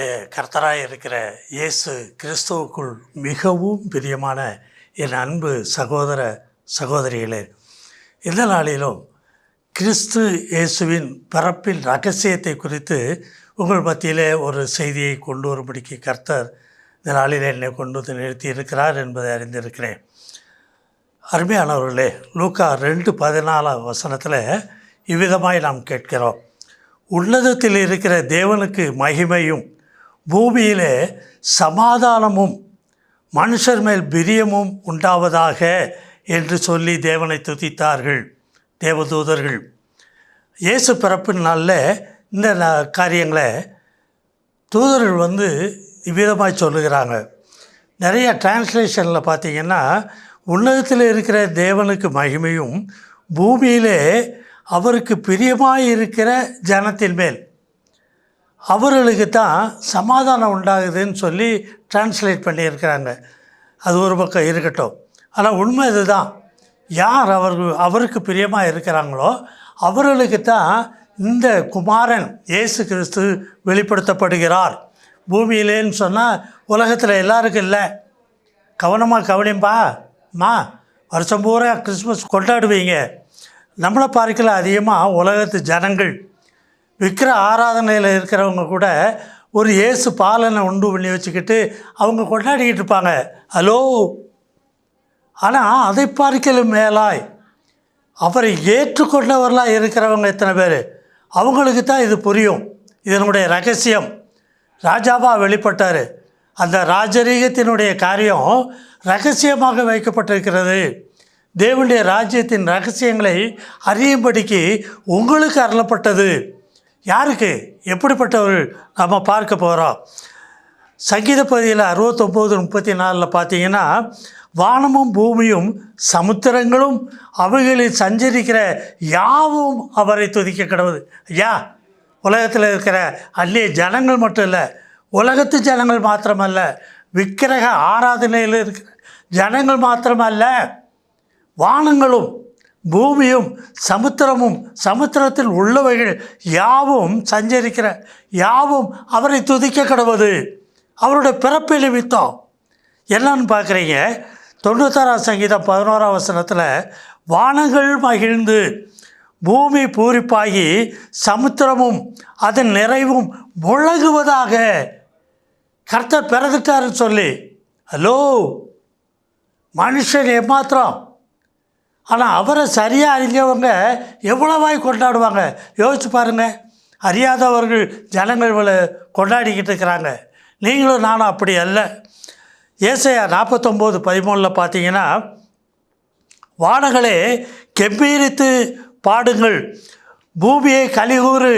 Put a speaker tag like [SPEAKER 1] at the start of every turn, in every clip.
[SPEAKER 1] நம்முடைய கர்த்தராய் இருக்கிற இயேசு கிறிஸ்துவுக்குள் மிகவும் பிரியமான என் அன்பு சகோதர சகோதரிகளே, இந்த நாளிலும் கிறிஸ்து இயேசுவின் பிறப்பின் இரகசியத்தை குறித்து உங்கள் மத்தியிலே ஒரு செய்தியை கொண்டு வரும்படிக்கு கர்த்தர் இந்த நாளில் என்னை கொண்டு வந்து நிறுத்தி இருக்கிறார் என்பதை அறிந்திருக்கிறேன். அருமையானவர்களே, லூக்கா 2:14 இவ்விதமாய் நாம் கேட்கிறோம். உன்னதத்தில் இருக்கிற தேவனுக்கு மகிமையும், பூமியிலே சமாதானமும், மனுஷர் மேல் பிரியமும் உண்டாவதாக என்று சொல்லி தேவனை துதித்தார்கள் தேவதூதர்கள். இயேசு பிறப்பின் நாளில் இந்த காரியங்களை தூதர்கள் இவ்விதமாய் சொல்லுகிறாங்க. நிறைய டிரான்ஸ்லேஷனில் பார்த்திங்கன்னா, உன்னதத்தில் இருக்கிற தேவனுக்கு மகிமையும், பூமியிலே அவருக்கு பிரியமாக இருக்கிற ஜனத்தின் மேல் அவர்களுக்கு தான் சமாதானம் உண்டாகுதுன்னு சொல்லி டிரான்ஸ்லேட் பண்ணியிருக்கிறாங்க. அது ஒரு பக்கம் இருக்கட்டும். ஆனால் உண்மை இதுதான். யார் அவருக்கு பிரியமாக இருக்கிறாங்களோ அவர்களுக்கு தான் இந்த குமாரன் இயேசு கிறிஸ்து வெளிப்படுத்தப்படுகிறார். பூமியிலேன்னு சொன்னால் உலகத்தில் எல்லாருக்கும் இல்லை. கவனமாக கவனிப்பா வருஷம் பூரா கிறிஸ்மஸ் கொண்டாடுவீங்க. நம்மளை பார்க்கல அதிகமாக உலகத்து ஜனங்கள் விக்கிர ஆராதனையில் இருக்கிறவங்க கூட ஒரு இயேசு பாலனை உண்டு பண்ணி வச்சுக்கிட்டு அவங்க கொண்டாடிக்கிட்டு இருப்பாங்க. ஹலோ, ஆனால் அதை பார்க்கலும் மேலாய் அவரை ஏற்றுக்கொண்டவர்களாக இருக்கிறவங்க எத்தனை பேர்? அவங்களுக்கு தான் இது புரியும். இதனுடைய ரகசியம். ராஜாவாக வெளிப்பட்டார். அந்த ராஜரீகத்தினுடைய காரியம் ரகசியமாக வைக்கப்பட்டிருக்கிறது. தேவனுடைய ராஜ்யத்தின் ரகசியங்களை அறியும்படிக்கு உங்களுக்கு அருளப்பட்டது. யாருக்கு? எப்படிப்பட்டவர்கள்? நம்ம பார்க்க போகிறோம். சங்கீத பகுதியில் 69:34 பார்த்தீங்கன்னா, வானமும் பூமியும் சமுத்திரங்களும் அவைகளில் சஞ்சரிக்கிற யாவும் அவரை துதிக்க கடவுது. ஐயா, உலகத்தில் இருக்கிற அந்நிய ஜனங்கள் மட்டும் இல்லை, உலகத்து ஜனங்கள் மாத்திரமல்ல, விக்கிரக ஆராதனையில் இருக்கிற ஜனங்கள் மாத்திரமல்ல, வானங்களும் பூமியும் சமுத்திரமும் சமுத்திரத்தில் உள்ளவைகள் யாவும் சஞ்சரிக்கிற யாவும் அவரை துதிக்க கடவுது. அவருடைய பிறப்பை நிமித்தம் என்னன்னு பார்க்குறீங்க? 96 சங்கீதம் 11 வானங்கள் மகிழ்ந்து பூமி பூரிப்பாகி சமுத்திரமும் அதன் நிறைவும் முழங்குவதாக கர்த்தர் பிறந்துட்டாருன்னு சொல்லி. ஹலோ, மனுஷன் ஏமாத்திரம். ஆனால் அவரை சரியாக அறிஞ்சவங்க எவ்வளவாய் கொண்டாடுவாங்க யோசிச்சு பாருங்கள். அறியாதவர்கள் ஜனங்கள் கொண்டாடிக்கிட்டு இருக்கிறாங்க. நீங்களும் நானும் அப்படி அல்ல. ஏசாயா 49:13 பார்த்தீங்கன்னா, வானங்களே கெம்பீரித்து பாடுங்கள், பூமியை கலிகூறு,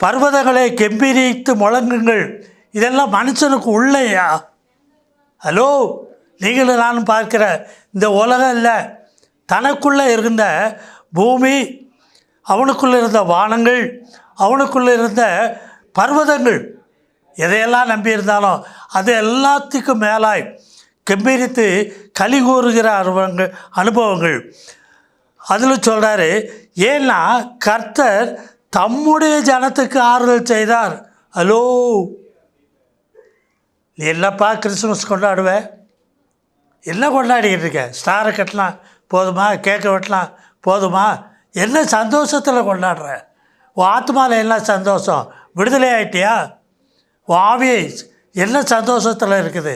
[SPEAKER 1] பர்வதங்களை கெம்பீரித்து முழங்குங்கள். இதெல்லாம் மனுஷனுக்கு உள்ளேயா? ஹலோ, நீங்களும் நானும் பார்க்கிற இந்த உலகம் இல்லை, தனக்குள்ளே இருந்த பூமி, அவனுக்குள்ளே இருந்த வானங்கள், அவனுக்குள்ளே இருந்த பர்வதங்கள், எதையெல்லாம் நம்பியிருந்தாலும் அது எல்லாத்துக்கும் மேலாய் கெம்பீரித்து களி கூறுகிற அனுபவங்கள். அதில் சொல்கிறாரு, ஏன்னா கர்த்தர் தம்முடைய ஜனத்துக்கு ஆறுதல் செய்தார். ஹலோ, நீ என்னப்பா கிறிஸ்துமஸ் கொண்டாடுவேன்? என்ன கொண்டாடிக்கிட்டு இருக்க? ஸ்டாரை கட்டலாம் போதுமா? கேட்க வெட்டலாம் போதுமா? என்ன சந்தோஷத்தில் கொண்டாடுற? உன் ஆத்மாவில் என்ன சந்தோஷம்? விடுதலை ஆகிட்டியா? உன் ஆவி என்ன சந்தோஷத்தில் இருக்குது?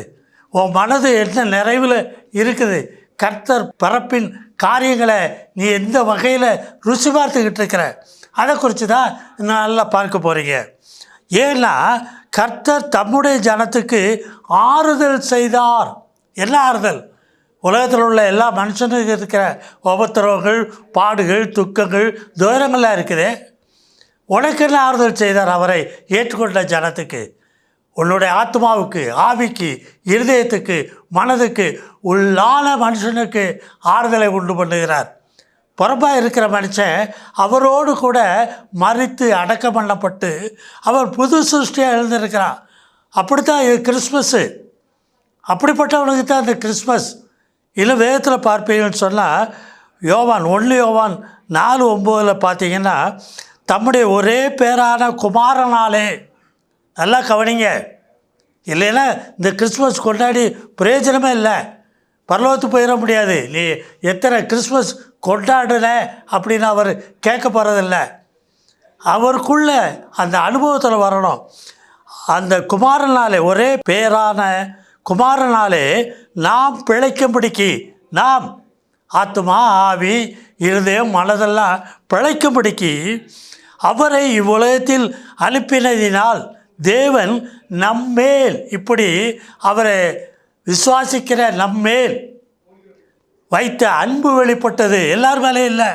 [SPEAKER 1] உன் மனது என்ன நிறைவில் இருக்குது? கர்த்தர் பிறப்பின் காரியங்களை நீ எந்த வகையில் ருசி பார்த்துக்கிட்டு இருக்கிற? அதை குறித்து தான் நல்லா பார்க்க போகிறீங்க. ஏன்னா கர்த்தர் தம்முடைய ஜனத்துக்கு ஆறுதல் செய்தார். என்ன ஆறுதல்? உலகத்தில் உள்ள எல்லா மனுஷனுக்கு இருக்கிற உபத்திரவங்கள், பாடுகள், துக்கங்கள், துயரங்கள்லாம் இருக்குது. உனக்கு என்ன ஆறுதல் செய்தார்? அவரை ஏற்றுக்கொண்ட ஜனத்துக்கு, உன்னுடைய ஆத்மாவுக்கு, ஆவிக்கு, இருதயத்துக்கு, மனதுக்கு, உள்ளான மனுஷனுக்கு ஆறுதலை உண்டு பண்ணுகிறார். புறம்பாக இருக்கிற மனுஷன் அவரோடு கூட மரித்து அடக்கம் பண்ணப்பட்டு அவர் புது சிருஷ்டியாக எழுந்திருக்கிறான். அப்படித்தான் இது கிறிஸ்மஸ்ஸு. அப்படிப்பட்டவனுக்கு தான் இந்த கிறிஸ்மஸ். இல்லை வேதத்தில் பார்ப்பீங்கன்னு சொன்னால், யோவான் 1 யோவான் 4:9 பார்த்தீங்கன்னா, தம்முடைய ஒரே பேரான குமாரனாலே நல்லா கவனிங்க. இல்லைன்னா இந்த கிறிஸ்மஸ் கொண்டாடி பிரயோஜனமே இல்லை. பரலோகத்துக்கு போயிட முடியாது. நீ எத்தனை கிறிஸ்மஸ் கொண்டாடுன அப்படின்னு அவர் கேட்க போகிறதில்ல. அவருக்குள்ள அந்த அனுபவத்தில் வரணும். அந்த குமாரனாலே, ஒரே பேரான குமாரனாலே நாம் பிழைக்கும்படிக்கு, நாம் ஆத்துமா ஆவி இருதயம் மனதெல்லாம் பிழைக்கும்படிக்கு அவரை இவ்வுலகத்தில் அனுப்பினதினால் தேவன் நம்மேல், இப்படி அவரை விசுவாசிக்கிற நம்மேல் வைத்த அன்பு வெளிப்பட்டது. எல்லார் மேலே இல்லை.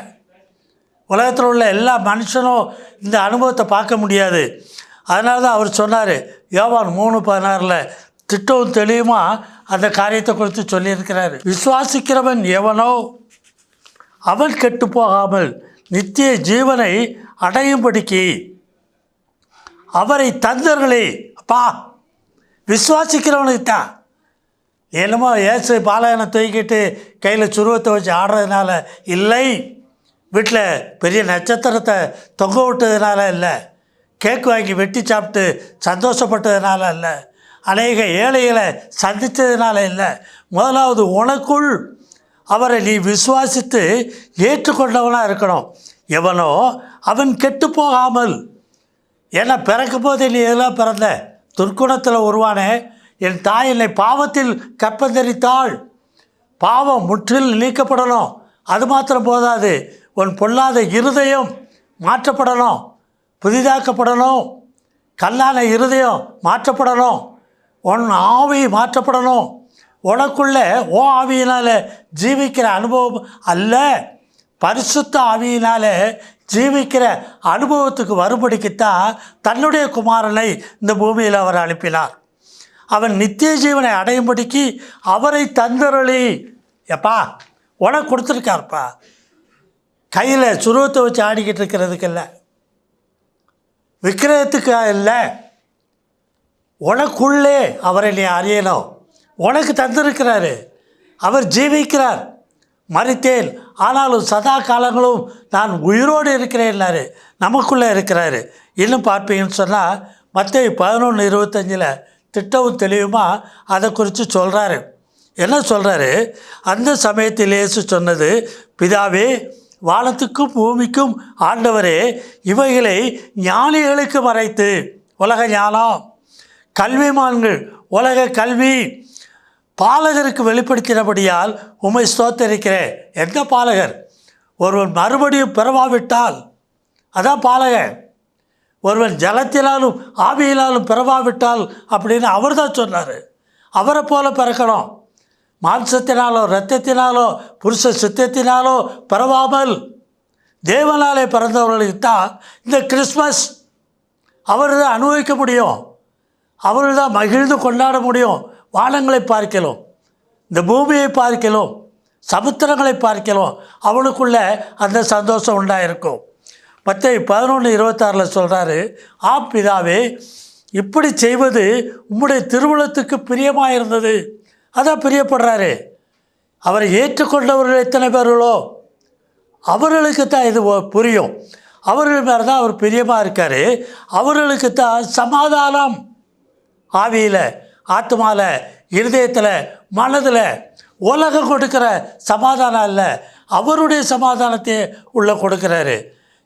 [SPEAKER 1] உலகத்தில் உள்ள எல்லா மனுஷனும் இந்த அனுபவத்தை பார்க்க முடியாது. அதனால தான் அவர் சொன்னார், யோவான் 3:16 திட்டவும் தெளிவுமா அந்த காரியத்தை குறித்து சொல்லியிருக்கிறார். விசுவாசிக்கிறவன் எவனோ அவன் கெட்டு போகாமல் நித்திய ஜீவனை அடையும்படிக்கு அவரை தந்தர்களே. அப்பா, விசுவாசிக்கிறவனுக்கு தான். என்னமோ ஏசு பாலகனை தூக்கிட்டு கையில் சுருவத்தை வச்சு ஆடுறதுனால இல்லை, வீட்டில் பெரிய நட்சத்திரத்தை தொங்க விட்டதுனால இல்லை, கேக்கு வாங்கி வெட்டி சாப்பிட்டு சந்தோஷப்பட்டதுனால இல்லை, அநேக ஏழைகளை சந்தித்ததுனால இல்லை. முதலாவது உனக்குள் அவரை நீ விசுவாசித்து ஏற்றுக்கொண்டவனாக இருக்கணும். எவனோ அவன் கெட்டு போகாமல். ஏன்னா பிறக்கும் போது நீ எதெல்லாம் பிறந்த துர்க்குணத்தில் உருவானே. என் தாய் என்னை பாவத்தில் கற்பந்தரித்தாள். பாவம் முற்றில் நீக்கப்படணும். அது மாத்திரம் போதாது, உன் பொல்லாத இருதயம் மாற்றப்படணும், புதிதாக்கப்படணும். கல்லான இருதயம் மாற்றப்படணும். உன் ஆவி மாற்றப்படணும். உனக்குள்ளே ஓ ஆவியினால் ஜீவிக்கிற அனுபவம் அல்ல, பரிசுத்த ஆவியினால் ஜீவிக்கிற அனுபவத்துக்கு வரும்படிக்குத்தான் தன்னுடைய குமாரனை இந்த பூமியில் அவர் அனுப்பினார். அவன் நித்திய ஜீவனை அடையும்படிக்கு அவரை தந்தருளி. எப்பா, உனக்கு கொடுத்துருக்காருப்பா. கையில் சுருவத்தை வச்சு ஆடிக்கிட்டு இருக்கிறதுக்கு இல்லை, விக்கிரகத்துக்கு இல்லை. உனக்குள்ளே அவரை நீ அறியணும். உனக்கு தந்திருக்கிறாரு. அவர் ஜீவிக்கிறார். மரித்தேன் ஆனாலும் சதா காலங்களும் நான் உயிரோடு இருக்கிறேன்னாரு. நமக்குள்ளே இருக்கிறாரு. இன்னும் பார்ப்பீங்கன்னு சொன்னால் மத்தேயு 11:25 திட்டவும் தெளிவுமா அதை குறித்து சொல்கிறாரு. என்ன சொல்கிறாரு? அந்த சமயத்தில் இயேசு சொன்னது, பிதாவே, வானத்துக்கும் பூமிக்கும் ஆண்டவரே, இவைகளை ஞானிகளுக்கு மறைத்து, உலக ஞானம், கல்விமான்கள், உலக கல்வி பாலகருக்கு வெளிப்படுத்தினபடியால் உம்மை ஸ்தோத்தரிக்கிறேன். எந்த பாலகர்? ஒருவன் மறுபடியும் பிறவாவிட்டால் அதான் பாலகன். ஒருவன் ஜலத்தினாலும் ஆவியினாலும் பிறவாவிட்டால் அப்படின்னு அவர் தான் சொன்னார். அவரை போல பிறக்கணும். மாம்சத்தினாலோ இரத்தத்தினாலோ புருஷ சித்தத்தினாலோ பிறவாமல் தேவனாலே பிறந்தவர்களுக்கு தான் இந்த கிறிஸ்மஸ் அவர் தான் அனுபவிக்க முடியும். அவர்கள் தான் மகிழ்ந்து கொண்டாட முடியும். வானங்களை பார்க்கலாம், இந்த பூமியை பார்க்கலாம், சமுத்திரங்களை பார்க்கலாம். அவனுக்குள்ள அந்த சந்தோஷம் உண்டாயிருக்கும். மத்தேயு 11:26 சொல்கிறாரு, ஆம் பிதாவே, இப்படி செய்வது உம்முடைய திருவுளத்துக்கு பிரியமாக இருந்தது. அதான் பிரியப்படுறாரு. அவரை ஏற்றுக்கொண்டவர்கள் எத்தனை பேர்களோ அவர்களுக்கு தான் இது புரியும். அவர்கள் மேலே தான் அவர் பிரியமாக இருக்கார். அவர்களுக்கு தான் சமாதானம், ஆவியில், ஆத்மாவில், இருதயத்தில், மனதில். உலகம் கொடுக்குற சமாதானம் இல்லை, அவருடைய சமாதானத்தை உள்ளே கொடுக்குறாரு.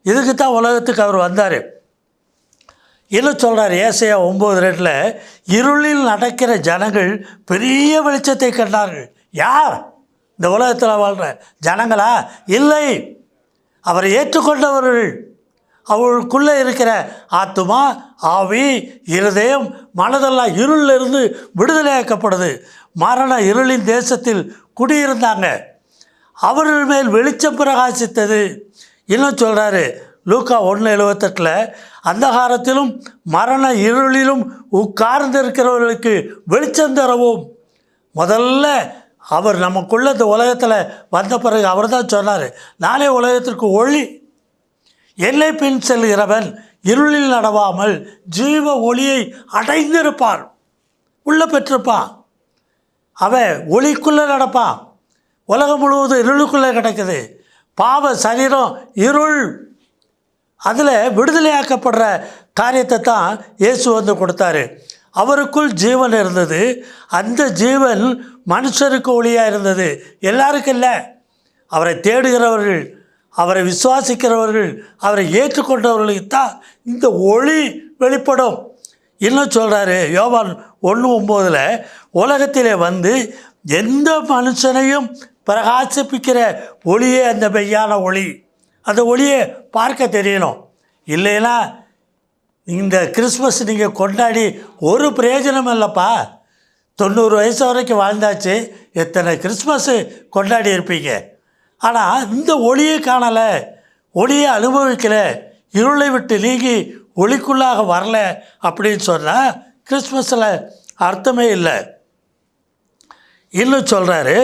[SPEAKER 1] இதுக்கு தான் உலகத்துக்கு அவர் வந்தார். இன்னும் சொல்கிறார் ஏசாயா 9:2, இருளில் நடக்கிற ஜனங்கள் பெரிய வெளிச்சத்தை கண்டார்கள். யார்? இந்த உலகத்தில் வாழ்கிற ஜனங்களா? இல்லை, அவரை ஏற்றுக்கொண்டவர்கள். அவர்களுக்குள்ளே இருக்கிற ஆத்துமா, ஆவி, இருதயம், மனதெல்லாம் இருளிலிருந்து விடுதலையாக்கப்படுது. மரண இருளின் தேசத்தில் குடியிருந்தாங்க. அவர்கள் மேல் வெளிச்சம் பிரகாசித்தது. இன்னும் சொல்கிறாரு லூக்கா 1:78, அந்தகாரத்திலும் மரண இருளிலும் உட்கார்ந்து இருக்கிறவர்களுக்கு வெளிச்சம் தரவும். முதல்ல அவர் நமக்குள்ள இந்த உலகத்தில் வந்த பிறகு அவர் தான் சொன்னார், நானே உலகத்திற்கு ஒளி. என்னை பின் செல்கிறவன் இருளில் நடவாமல் ஜீவ ஒளியை அடைந்திருப்பான். உள்ளே பெற்றிருப்பான். அவன் ஒளிக்குள்ளே நடப்பான். உலகம் முழுவதும் இருளுக்குள்ளே கிடக்குது. பாவ சரீரம் இருள். அதில் விடுதலையாக்கப்படுற காரியத்தை தான் இயேசு வந்து கொடுத்தாரு. அவருக்குள் ஜீவன் இருந்தது, அந்த ஜீவன் மனுஷருக்கு ஒளியாக இருந்தது, எல்லாருக்கும் இல்லை. அவரை தேடுகிறவர்கள், அவரை விசுவாசிக்கிறவர்கள், அவரை ஏற்றுக்கொண்டவர்களுக்கு தான் இந்த ஒளி வெளிப்படும். இன்னும் சொல்கிறாரு யோவான் 1:9, உலகத்திலே வந்து எந்த மனுஷனையும் பிரகாசிப்பிக்கிற ஒளியே அந்த மெய்யான ஒளி. அந்த ஒளியை பார்க்க தெரியணும். இல்லைன்னா இந்த கிறிஸ்மஸ் நீங்கள் கொண்டாடி ஒரு பிரயோஜனம் இல்லைப்பா. 90 வயசு வரைக்கும் வாழ்ந்தாச்சு, எத்தனை கிறிஸ்மஸ்ஸு கொண்டாடி இருப்பீங்க. ஆனால் இந்த ஒளியை காணலை, ஒளியை அனுபவிக்கலை, இருளை விட்டு நீங்கி ஒளிக்குள்ளாக வரல அப்படின்னு சொன்னால் கிறிஸ்மஸில் அர்த்தமே இல்லை. இன்னும் சொல்கிறாரு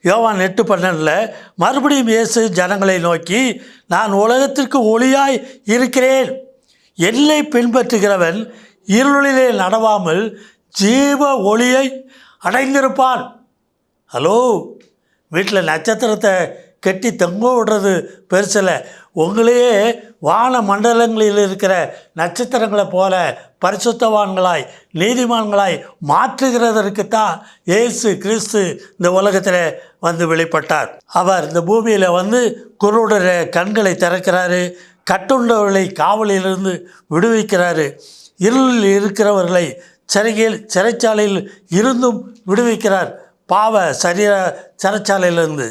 [SPEAKER 1] யோவான் 8:12, மறுபடியும் இயேசு ஜனங்களை நோக்கி, நான் உலகத்திற்கு ஒளியாய் இருக்கிறேன், என்னை பின்பற்றுகிறவன் இருளிலே நடவாமல் ஜீவ ஒளியை அடைந்திருப்பான். ஹலோ, வீட்டில் நட்சத்திரத்தை கட்டி தொங்க விடுறது பெருசில், உங்களையே வான மண்டலங்களில் இருக்கிற நட்சத்திரங்களை போல பரிசுத்தவான்களாய் நீதிமான்களாய் மாற்றுகிறதற்குத்தான் இயேசு கிறிஸ்து இந்த உலகத்தில் வந்து வெளிப்பட்டார். அவர் இந்த பூமியில் வந்து குருடைய கண்களை திறக்கிறாரு, கட்டுண்டவர்களை காவலிலிருந்து விடுவிக்கிறாரு, இருளில் இருக்கிறவர்களை சிறைச்சாலையில் இருந்தும் விடுவிக்கிறார், பாவ சரீர சிறைச்சாலையிலிருந்து.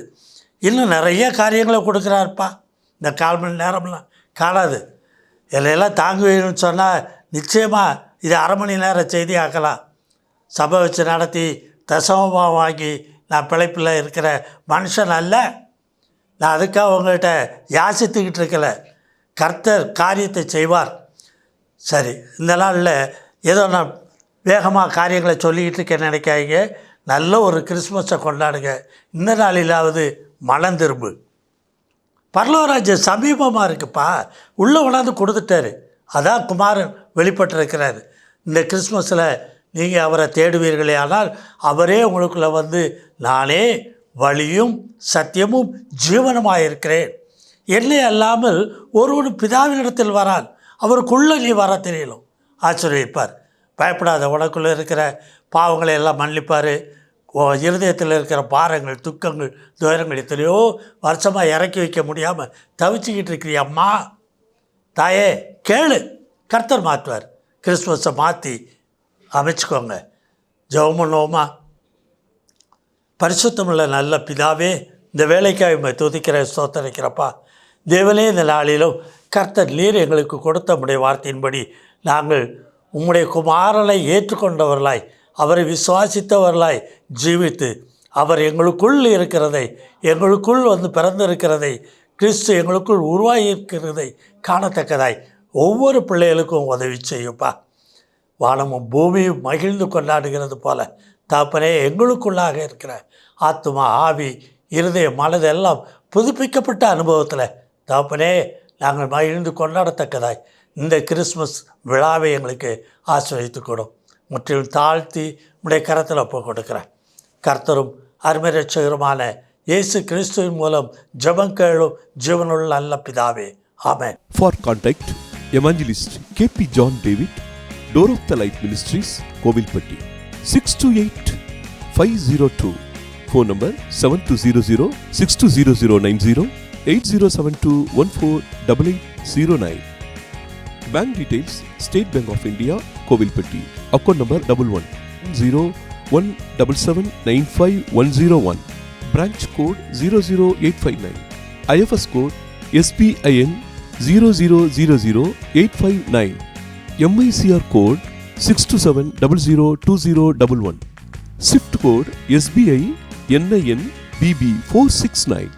[SPEAKER 1] இன்னும் நிறைய காரியங்களை கொடுக்குறாருப்பா. இந்த 1/4 மணி நேரம்லாம் காணாது. இதையெல்லாம் தாங்குவேன்னு சொன்னால் நிச்சயமாக இது 1/2 மணி நேர செய்தி ஆக்கலாம். சபை வச்சு நடத்தி தசமமாக வாங்கி நான் பிழைப்பில் இருக்கிற மனுஷன் அல்ல. நான் அதுக்காக உங்கள்கிட்ட யாசித்துக்கிட்டு இருக்கலை. கர்த்தர் காரியத்தை செய்வார். சரி, இந்த நாளில் ஏதோ நான் வேகமாக காரியங்களை சொல்லிக்கிட்டு இருக்கேன்னு நினைக்காதீங்க. நல்ல ஒரு கிறிஸ்மஸை கொண்டாடுங்க. இந்த நாளிலாவது மனம் திரும்பு. பரலோகராஜ்யம் சமீபமாக இருக்குப்பா, உள்ளே உணர்ந்து கொடுத்துட்டாரு. அதான் குமாரன் வெளிப்பட்டிருக்கிறார். இந்த கிறிஸ்மஸில் நீங்கள் அவரை தேடுவீர்களே ஆனால் அவரே உங்களுக்குள்ளே வந்து, நானே வழியும் சத்தியமும் ஜீவனமாக இருக்கிறேன், என்னை அல்லாமல் ஒருவன் பிதாவினிடத்தில் வரான், அவருக்குள்ளே நீ வர தெரியலும், ஆச்சரியப்பார். பயப்படாத, உனக்குள்ளே இருக்கிற பாவங்களை எல்லாம் மன்னிப்பார். இருதயத்தில் இருக்கிற பாரங்கள், துக்கங்கள், துயரங்கள் எத்தனையோ வருஷமாக இறக்கி வைக்க முடியாமல் தவிச்சிக்கிட்டு இருக்கிறிய அம்மா, தாயே கேளு, கர்த்தர் மாற்றுவார். கிறிஸ்மஸை மாற்றி அமைச்சுக்கோங்க. ஜெபம் பண்ணுவோமா? பரிசுத்தமுள்ள நல்ல பிதாவே, இந்த வேலைக்காக துதிக்கிற ஸ்தோத்தரிக்கிறப்பா. தேவனே, இந்த நாளிலும் கர்த்தர் நீர் எங்களுக்கு கொடுத்த உம்முடைய வார்த்தையின்படி நாங்கள் உம்முடைய குமாரனை ஏற்றுக்கொண்டவர்களாய், அவரை விசுவாசித்தவர்களாய் ஜீவித்து, அவர் எங்களுக்குள் இருக்கிறதை, எங்களுக்குள் வந்து பிறந்திருக்கிறதை, கிறிஸ்து எங்களுக்குள் உருவாகி இருக்கிறதை காணத்தக்கதாய் ஒவ்வொரு பிள்ளைகளுக்கும் உதவி செய்யுப்பா. வானமும் பூமியும் மகிழ்ந்து கொண்டாடுகிறது போல தாப்பனே, எங்களுக்குள்ளாக இருக்கிற ஆத்துமா, ஆவி, இருதய, மனதெல்லாம் புதுப்பிக்கப்பட்ட அனுபவத்தில் தாப்பனே நாங்கள் மகிழ்ந்து கொண்டாடத்தக்கதாய் இந்த கிறிஸ்மஸ் விழாவை எங்களுக்கு ஆசிரியத்துக்கூடும். முற்றிலும் தாழ்த்தி உடைய கரத்தில் ஒப்பு கொடுக்குறேன். கர்த்தரும் அருமை ரட்சகருமான இயேசு கிறிஸ்துவின் மூலம் ஜெபம் கேளும் ஜீவனுள்ள நல்ல பிதாவே, ஆமென்.
[SPEAKER 2] For contact, Evangelist K.P. John David, Door of the Light Ministries, Kovilpatti, 628-502. Phone number 7200-620090, 8072148809. Bank details: State Bank of India, Kovilpatti. Account number 111017795101. Branch code 00859. IFS code SBIN 0000859. MICR code 627002011. SWIFT code SBI NIN BB 469.